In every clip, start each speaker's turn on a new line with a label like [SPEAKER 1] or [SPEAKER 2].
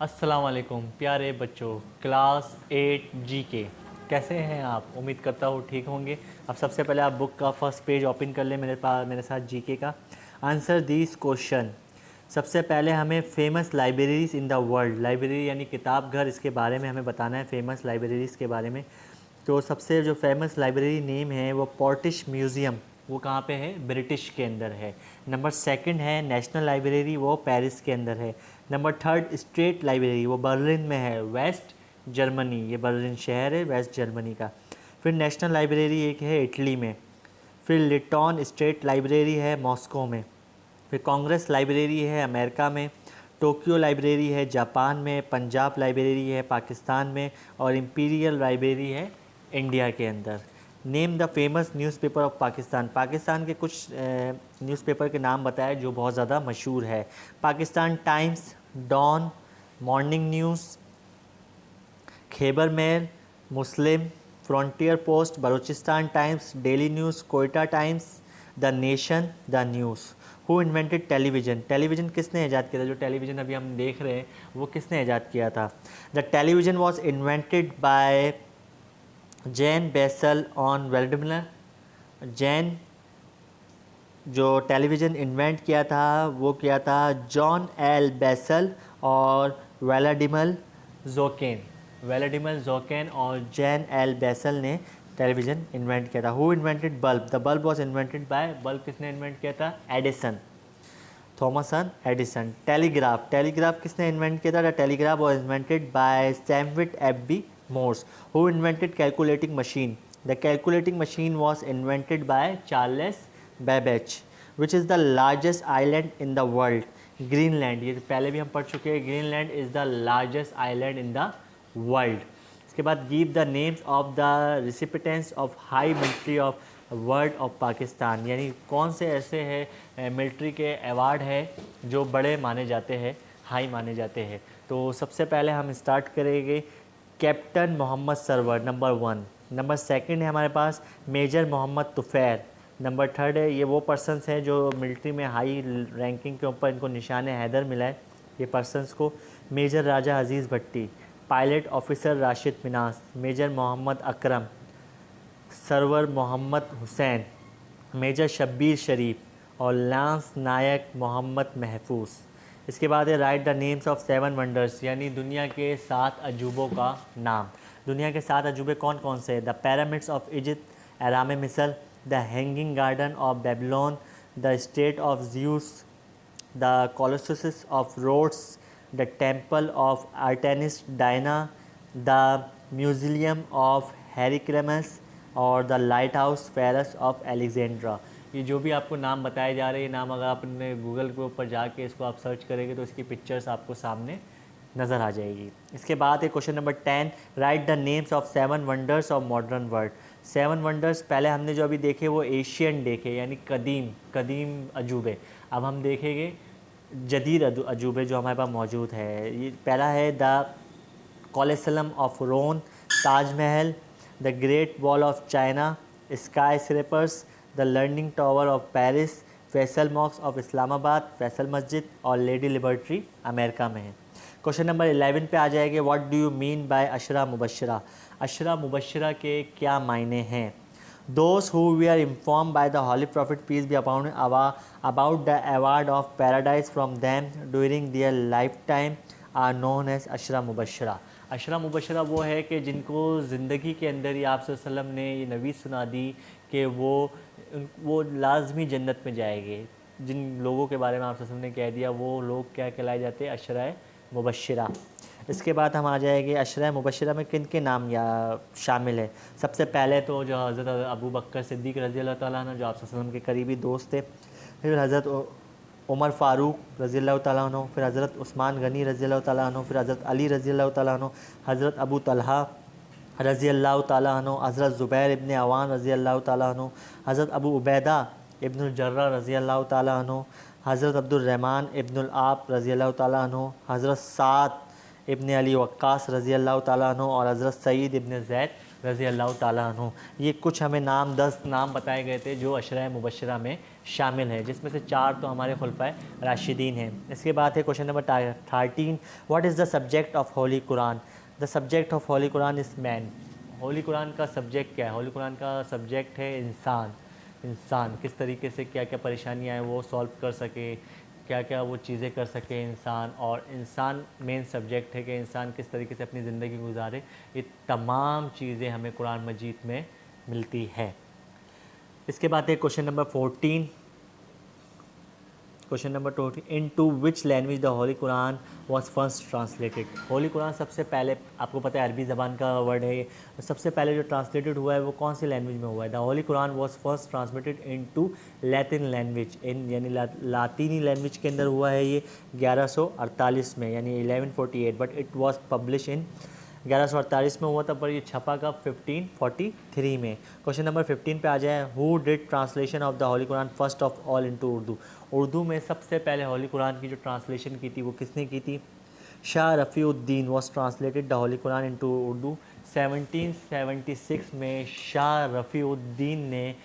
[SPEAKER 1] अस्सलाम वालेकुम प्यारे बच्चों, क्लास 8 जीके। कैसे हैं आप? उम्मीद करता हूँ ठीक होंगे। अब सबसे पहले आप बुक का फर्स्ट पेज ओपन कर लें मेरे साथ जीके का। Answer this question. सबसे पहले हमें famous libraries in the world, library यानी किताब घर, इसके बारे में हमें बताना है, फेमस लाइब्रेरीज़ के बारे में। तो सबसे जो फेमस लाइब्रेरी नेम है वो पोर्टिश म्यूज़ियम, वो कहाँ पे है? ब्रिटिश के अंदर है। नंबर सेकंड है नेशनल लाइब्रेरी, वो पेरिस के अंदर है। नंबर थर्ड स्टेट लाइब्रेरी, वो बर्लिन में है, वेस्ट जर्मनी, ये बर्लिन शहर है वेस्ट जर्मनी का। फिर नेशनल लाइब्रेरी एक है इटली में। फिर लिटॉन स्टेट लाइब्रेरी है मॉस्को में। फिर कांग्रेस लाइब्रेरी है अमेरिका में। टोक्यो लाइब्रेरी है जापान में। पंजाब लाइब्रेरी है पाकिस्तान में। और इंपीरियल लाइब्रेरी है इंडिया के अंदर। Name the famous newspaper of Pakistan, Pakistan के कुछ न्यूज़पेपर के नाम बताए जो बहुत ज़्यादा मशहूर है। Pakistan Times, Dawn, Morning News, Khyber Mail, Muslim, Frontier Post, Balochistan Times, Daily News, Quetta Times, the Nation, the News. Who invented television, television किसने ईजाद किया था? जो टेलीविज़न अभी हम देख रहे हैं वो किसने ईजाद किया था? The television was invented by Jan Basel on Weldmiller. Jan जो टेलीविज़न इन्वेंट किया था वो किया था जॉन एल बेसल और व्लादिमीर जोकेन। व्लादिमीर जोकेन और जैन एल बेसल ने टेलीविज़न इन्वेंट किया था। Who invented bulb, the bulb was invented by, bulb किसने इन्वेंट किया था? Edison, Thomson Edison. Telegraph, telegraph किसने इन्वेंट किया था? The telegraph was invented by Samuel A B Morse. Who invented calculating machine, the calculating machine was invented by Charles Babbage. Which is the largest island in the world? Greenland, ये पहले भी हम पढ़ चुके हैं। Greenland is the largest island in the world. इसके बाद give the names of the recipients of high military of award of Pakistan, यानी कौन से ऐसे हैं मिलिट्री के अवार्ड है जो बड़े माने जाते हैं, हाई माने जाते हैं। तो सबसे पहले हम स्टार्ट करेंगे captain Mohammad Sarwar, number 1। Number second है हमारे पास major Mohammad Tufail. Number third है, ये वो पर्सनस हैं जो मिलिट्री में हाई रैंकिंग के ऊपर इनको निशान हैदर मिला है, ये पर्सनस को। Major Raja Aziz Bhatti, pilot officer Rashid Minhas, major Mohammad Akram, Sarwar Mohammad Hussain, major Shabbir Sharif और लांस नायक मोहम्मद महफूज। इसके बाद है write the names of 7 wonders, यानी दुनिया के 7 अजूबों का नाम। दुनिया के 7 अजूबे कौन कौन से हैं? द पिरामिड्स ऑफ इजिप्ट, एराम मिस्र, the hanging garden of Babylon, the state of Zeus, the colossus of Rhodes, the temple of Artemis Diana, the museum of Heraclius और the lighthouse palace of Alexandra. ये जो भी आपको नाम बताए जा रहे हैं, नाम अगर आपने गूगल के ऊपर जाके इसको आप सर्च करेंगे तो इसकी पिक्चर्स आपको सामने नज़र आ जाएगी। इसके बाद है question number 10, right the names of 7 wonders of modern world. 7 wonders पहले हमने जो अभी देखे वो एशियन देखे, यानी कदीम अजूबे। अब हम देखेंगे जदीद अजूबे जो हमारे पास मौजूद है। ये पहला है the Colosseum of Rome, Taj Mahal, the great wall of China, skyscrapers, the learning tower of Paris, Faisal mosque of Islamabad, Faisal मस्जिद और लेडी लिबर्टी अमेरिका में है। क्वेश्चन नंबर 11 पे आ जाएंगे, what do you mean by अशरा मुबशरा। अशरा मुबशरा के क्या मायने हैं? Those who were informed by the Holy Prophet peace be upon him about the award of paradise from them during their lifetime are known as Ashara मुबशरा। अशरा मुबशरा वो है कि जिनको ज़िंदगी के अंदर ही आप वसल्लम ने ये नबी सुना दी कि वो लाजमी जन्नत में जाएंगे। जिन लोगों के बारे में आप वसल्लम ने कह दिया वो लोग क्या कहलाए जाते हैं? अशरा मुबशरा। इसके बाद हम आ जाएंगे अशरा मुबशरा में किन के नाम या शामिल है। सबसे पहले तो जो हज़रत अबू बकर सिद्दीक़ रज़ी अल्लाह ताला अन्हु जो आप सल्लल्लाहु अलैहि वसल्लम के करीबी दोस्त थे। फिर हज़रत उमर फ़ारूक रज़ी अल्लाह ताला अन्हु, फिर हज़रत उस्मान गनी रज़ी अल्लाह ताला अन्हु, फिर हज़रत अली रज़ी अल्लाह ताला अन्हु, हज़रत अबू तलहा रज़ी अल्लाह ताला अन्हु, हज़रत ज़ुबैर इब्न अवान रज़ी अल्लाह ताला अन्हु, हज़रत अबू उबैदा इब्नुल जर्रा रज़ी अल्लाह ताला अन्हु, हज़रत अब्दुल रहमान इब्नुल आप रज़ी अल्लाह ताला अन्हु, हज़रत साद इब्न अली वक्कास रज़ी अल्लाह ताला अन्हु और हज़रत सईद इब्न ज़ैद रज़ी अल्लाह ताला अन्हु। ये कुछ हमें नाम 10 नाम बताए गए थे जो अशरा मुबशरा में शामिल है, जिसमें से 4 तो हमारे खुलफाए राशिदीन हैं। इसके बाद है question number 13, what is the subject of Holi Quran? The subject of Holi Quran is man. Holi Quran का सब्जेक्ट क्या है? होली कुरान का सब्जेक्ट है इंसान। इंसान किस तरीके से क्या क्या परेशानियाँ हैं वो सॉल्व कर सके, क्या क्या वो चीज़ें कर सके इंसान, और इंसान मेन सब्जेक्ट है कि इंसान किस तरीके से अपनी ज़िंदगी गुजारे। ये तमाम चीज़ें हमें कुरान मजीद में मिलती है। इसके बाद है question number 14, question number 20, in to which language the holy Quran was first translated? Holy Quran सबसे पहले, आपको पता है अरबी ज़बान का वर्ड है, सबसे पहले जो ट्रांसलेटेड हुआ है वो कौन सी लैंग्वेज में हुआ है? The holy Quran was first translated into Latin language, इन यानी लातीनी लैंग्वेज के अंदर हुआ है ये 1148 में, यानी 1148, but it was publish in 1148 में हुआ था, पर ये छपा का 1543 में। क्वेश्चन नंबर 15 पे आ जाए, who did translation of the holy Quran first of all into Urdu? Urdu में सबसे पहले होली कुरान की जो ट्रांसलेशन की थी वो किसने की थी? Shah Rafiuddin was translated the holy Quran into Urdu. 1776 में शाह रफ़ीउद्दीन ने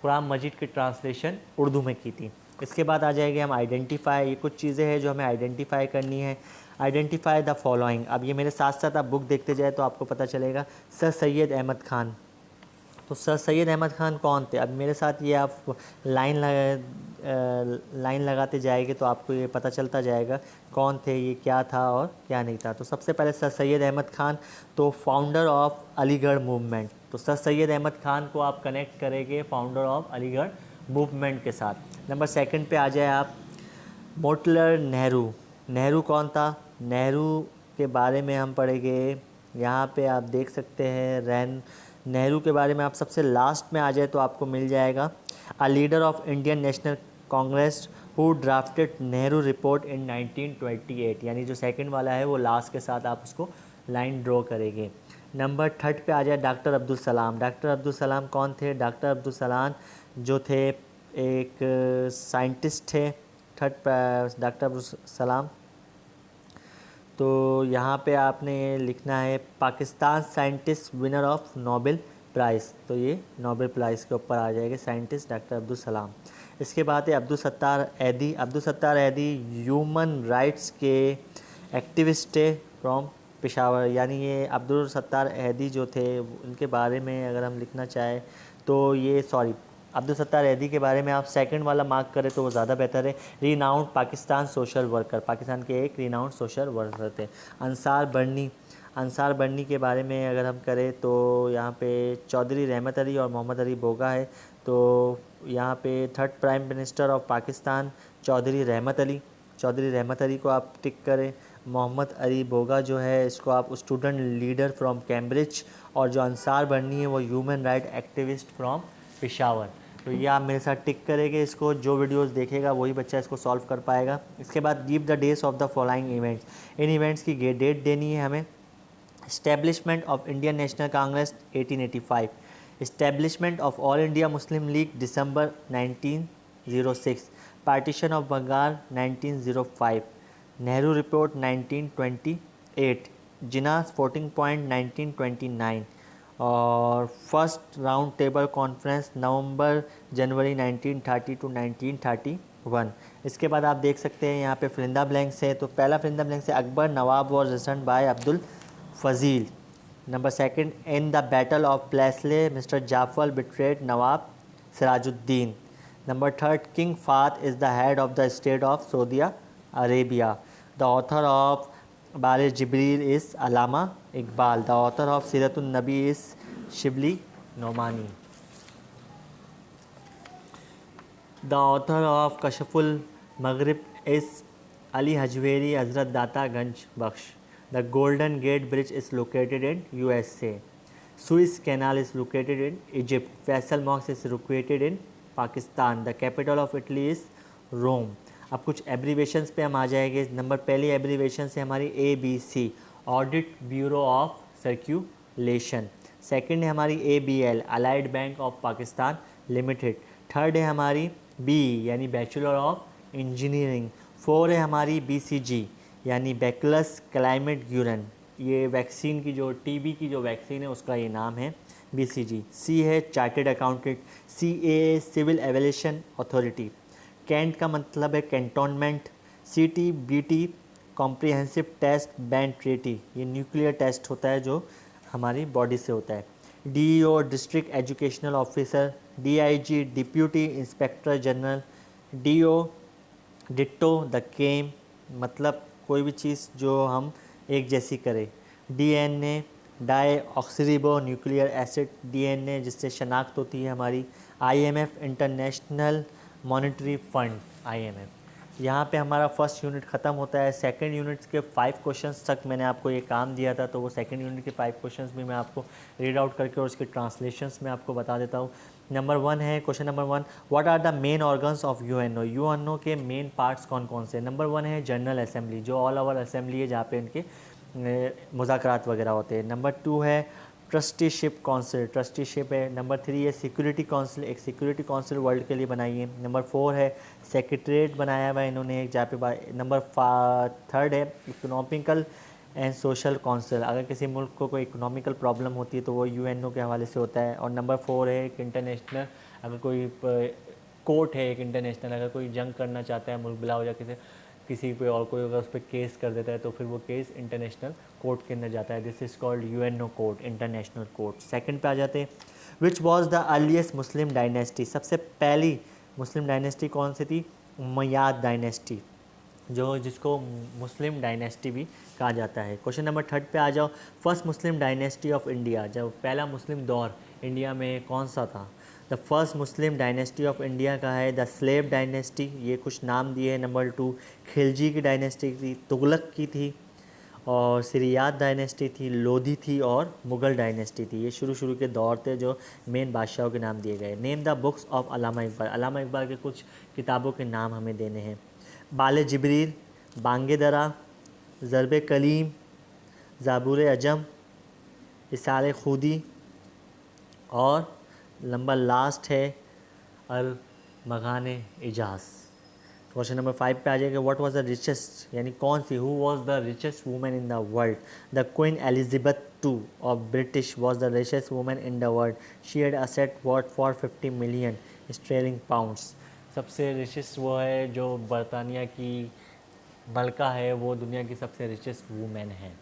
[SPEAKER 1] कुरान मजीद की ट्रांसलेशन उर्दू में की थी। इसके बाद आ जाएंगे हम आइडेंटिफाई। ये कुछ चीज़ें हैं जो हमें आइडेंटिफाई करनी है। Identify the following. अब ये मेरे साथ साथ आप बुक देखते जाए तो आपको पता चलेगा। सर सैयद अहमद ख़ान, तो सर सैयद अहमद ख़ान कौन थे? अब मेरे साथ ये आप लाइन लगाते जाएंगे तो आपको ये पता चलता जाएगा कौन थे, ये क्या था और क्या नहीं था। तो सबसे पहले सर सैयद अहमद ख़ान, तो फाउंडर ऑफ अलीगढ़ मूवमेंट। तो सर सैयद अहमद ख़ान को आप कनेक्ट करेंगे फाउंडर ऑफ अलीगढ़ मूवमेंट के साथ। नंबर 2 पे आ जाए आप, मोतीलाल नेहरू। नेहरू कौन था? नेहरू के बारे में हम पढ़ेंगे, यहाँ पे आप देख सकते हैं। नेहरू के बारे में आप सबसे लास्ट में आ जाए तो आपको मिल जाएगा, a leader of Indian National Congress who drafted Nehru report इन 1928, यानी जो सेकंड वाला है वो लास्ट के साथ आप उसको लाइन ड्रॉ करेंगे। नंबर 3 पे आ जाए डॉक्टर अब्दुल सलाम। डॉक्टर अब्दुल सलाम कौन थे? डॉक्टर अब्दुल सलाम जो थे एक साइंटिस्ट थे। डॉक्टर अब्दुल सलाम, तो यहाँ पे आपने लिखना है Pakistan scientist winner of Nobel prize, तो ये नोबेल प्राइज़ के ऊपर आ जाएगा साइंटिस्ट डॉक्टर अब्दुल सलाम। इसके बाद है अब्दुल सत्तार ऐदी। अब्दुल सत्तार ऐदी ह्यूमन राइट्स के एक्टिविस्ट थे फ्रॉम पेशावर, यानी ये अब्दुल सत्तार ऐदी जो थे उनके बारे में अगर हम लिखना चाहें तो ये अब्दुल सत्तार ऐदी के बारे में आप सेकंड वाला मार्क करें तो वो ज़्यादा बेहतर है। Renowned Pakistan social worker, Pakistan के एक रीनाउंड सोशल वर्कर थे। अंसार बर्नी के बारे में अगर हम करें तो यहाँ पे चौधरी रहमत अली और मोहम्मद अली बोगा है। तो यहाँ पे 3rd prime minister of Pakistan Chaudhry Rahmat Ali को आप टिक करें। मोहम्मद अली बोगा जो है इसको आप स्टूडेंट लीडर फ्रॉम कैम्ब्रिज, और जो अंसार बर्नी है वो human right activist from Peshawar. तो ये आप मेरे साथ टिक करेंगे इसको, जो वीडियोस देखेगा वही बच्चा इसको सॉल्व कर पाएगा। इसके बाद give the dates of the following events. इन इवेंट्स की डेट देनी है हमें। Establishment of Indian National Congress 1885, establishment of All India Muslim League December 1906, partition of Bengal 1905, Nehru report 1928, Jinnah sporting point 1929, और first round table conference November January 1930 to 1931। इसके बाद आप देख सकते हैं यहाँ पे फिरिंदा ब्लैंक्स है। तो पहला फिरिंदा ब्लैंक्स है, Akbar Nawab was recent by Abdul Fazil. Number 2, in the battle of Plassey mister Jafar betrayed Nawab Sirajuddin. Number 3, king Fahd is the head of the state of Saudi Arabia. The author of Barish Jibril is Allama Iqbal. The author of Seeratun Nabi is Shibli Nomani. The author of Kashful Maghrib is Ali Hajvery हज़रत दाता गंज बख्श। The Golden Gate Bridge is located in USA. Suez Canal is located in Egypt. Faisal Mosque is located in Pakistan. The capital of Italy is Rome. अब कुछ abbreviations पे हम आ जाएंगे। Number पहली abbreviation है हमारी ABC, audit bureau of circulation. Second है हमारी ABL, allied bank of Pakistan limited. Third है हमारी B यानी बैचलर ऑफ इंजीनियरिंग। 4 है हमारी BCG यानी बैक्लस क्लाइमेट ग्यूरन, ये वैक्सीन की जो टीबी की जो वैक्सीन है उसका ये नाम है BCG। सी है chartered accountant, CAA civil evaluation authority. Cant का मतलब है cantonment. CTBT comprehensive test band treaty, ये न्यूक्लियर टेस्ट होता है जो हमारी बॉडी से होता है। DEO district educational officer. DIG deputy inspector general. DO ditto the came, मतलब कोई भी चीज़ जो हम एक जैसी करें। DNA deoxyribo nuclear acid, DNA जिससे शनाख्त होती है हमारी। IMF international monetary fund, IMF। यहाँ पे हमारा फर्स्ट यूनिट ख़त्म होता है। सेकंड यूनिट के 5 क्वेश्चंस तक मैंने आपको ये काम दिया था, तो वो सेकंड यूनिट के 5 क्वेश्चंस भी मैं आपको रीड आउट करके और उसके ट्रांसलेशंस में आपको बता देता हूँ। नंबर 1 है, question number 1, what are the main organs of UNO। UNO के मेन पार्ट्स कौन कौन से। नंबर 1 है जनरल असेंबली, जो ऑल ओवर असेंबली है जहाँ पे इनके मुज़ाकरात वगैरह होते हैं। नंबर 2 है ट्रस्टीशिप काउंसिल, ट्रस्टीशिप है। नंबर 3 है सिक्योरिटी काउंसिल, एक सिक्योरिटी काउंसिल वर्ल्ड के लिए बनाई है। नंबर 4 है सेक्रेटरीट बनाया हुआ है इन्होंने एक, जहाँ पे नंबर 3 है इकोनॉमिकल एंड सोशल काउंसिल, अगर किसी मुल्क को कोई इकोनॉमिकल प्रॉब्लम होती है तो वो UNO के हवाले से होता है। और नंबर 4 है एक इंटरनेशनल, अगर कोई कोर्ट है एक इंटरनेशनल, अगर कोई जंग करना चाहता है मुल्क बिला हो जाए किसी पे और कोई अगर उस पर केस कर देता है तो फिर वो केस इंटरनेशनल कोर्ट के अंदर जाता है। This is called UNO court, international court. Second पे आ जाते हैं, which was the earliest Muslim dynasty, सबसे पहली मुस्लिम डायनेस्टी कौन सी थी। उमय्याद डायनेस्टी, जो जिसको मुस्लिम डायनेस्टी भी कहा जाता है। क्वेश्चन नंबर 3 पे आ जाओ, first Muslim dynasty of India, जब पहला मुस्लिम दौर इंडिया में कौन सा था। The first Muslim dynasty of India का है द स्लेव डायनेस्टी, ये कुछ नाम दिए हैं। नंबर 2 खिलजी की डायनेस्टी थी, तुगलक की थी, और सिरियात डायनेस्टी थी, लोधी थी, और मुग़ल डायनेस्टी थी। ये शुरू के दौर थे जो मेन बादशाहों के नाम दिए गए। नेम द बुक्स ऑफ अल्लामा इकबाल, अल्लामा इकबाल के कुछ किताबों के नाम हमें देने हैं। बाले जिब्रील, बांगे दरा, ज़रब कलीम, ज़ाबुर अजम, इसाले खुदी, और नंबर लास्ट है अल मगाने इजाज़। क्वेश्चन नंबर 5 पे आ जाएगा, व्हाट वाज द रिचेस्ट, यानी कौन सी, who was the richest women in the world. The queen Elizabeth II of British was the richest women in the world, she had asset worth for 50 million sterling pounds. सबसे richest वो है जो बरतानिया की मलका है, वो दुनिया की सबसे रिचेस्ट वुमेन है।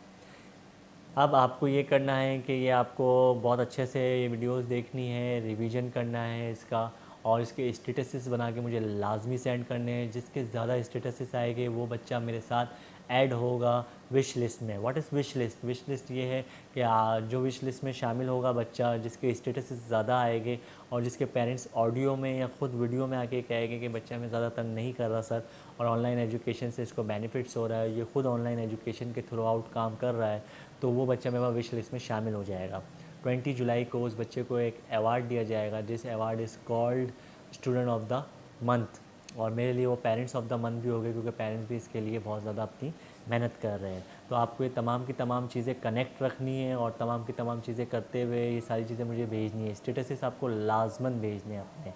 [SPEAKER 1] अब आपको ये करना है कि ये आपको बहुत अच्छे से ये वीडियोस देखनी है, रिवीजन करना है इसका, और इसके स्टेटसेस बना के मुझे लाजमी सेंड करने हैं। जिसके ज़्यादा स्टेटसेस आएंगे वो बच्चा मेरे साथ ऐड होगा विश लिस्ट में। What is wish list, wish list ये है कि जो विश लिस्ट में शामिल होगा बच्चा जिसके स्टेटसेस ज़्यादा आएंगे और जिसके पेरेंट्स ऑडियो में या ख़ुद वीडियो में आके कहेंगे कि बच्चा मैं ज़्यादा तंग नहीं कर रहा सर, और ऑनलाइन एजुकेशन से इसको बेनिफिट्स हो रहा है, ये ख़ुद ऑनलाइन एजुकेशन के थ्रू आउट काम कर रहा है, तो वो बच्चा मेरे पास विश लिस्ट में शामिल हो जाएगा। 20 जुलाई को उस बच्चे को एक अवार्ड दिया जाएगा, जिस award is called student of the month, और मेरे लिए वो पेरेंट्स ऑफ द मंथ भी हो गए, क्योंकि पेरेंट्स भी इसके लिए बहुत ज़्यादा अपनी मेहनत कर रहे हैं। तो आपको ये तमाम की तमाम चीज़ें कनेक्ट रखनी है और तमाम की तमाम चीज़ें करते हुए ये सारी चीज़ें मुझे भेजनी है। स्टेटसेस आपको लाजमन भेजने हैं अपने।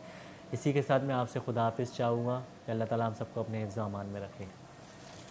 [SPEAKER 1] इसी के साथ मैं आपसे खुदा हाफिज़ चाहूँगा कि अल्लाह ताला हम सबको अपने हिफ्ज़-ओ-अमान में रखे।